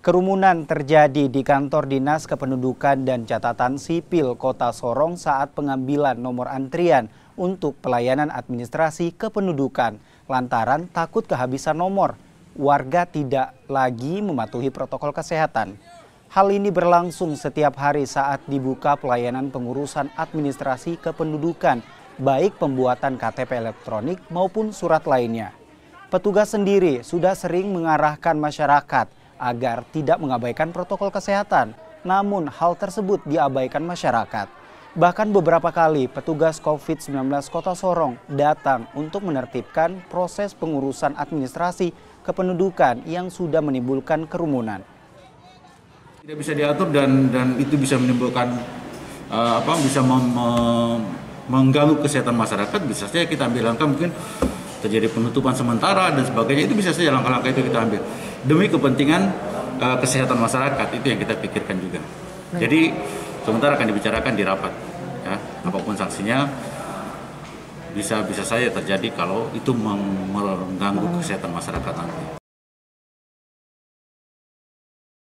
Kerumunan terjadi di kantor Dinas Kependudukan dan Catatan Sipil Kota Sorong saat pengambilan nomor antrian untuk pelayanan administrasi kependudukan. Lantaran takut kehabisan nomor, warga tidak lagi mematuhi protokol kesehatan. Hal ini berlangsung setiap hari saat dibuka pelayanan pengurusan administrasi kependudukan, baik pembuatan KTP elektronik maupun surat lainnya. Petugas sendiri sudah sering mengarahkan masyarakat agar tidak mengabaikan protokol kesehatan, namun hal tersebut diabaikan masyarakat. Bahkan beberapa kali petugas COVID-19 Kota Sorong datang untuk menertibkan proses pengurusan administrasi kependudukan yang sudah menimbulkan kerumunan. Tidak bisa diatur dan itu bisa menimbulkan mengganggu kesehatan masyarakat. Bisa saja kita ambil langkah, mungkin terjadi penutupan sementara dan sebagainya. Itu bisa saja langkah-langkah itu kita ambil demi kepentingan kesehatan masyarakat. Itu yang kita pikirkan juga. Jadi sementara akan dibicarakan di rapat, ya, apapun sanksinya bisa saja terjadi kalau itu mengganggu kesehatan masyarakat nanti.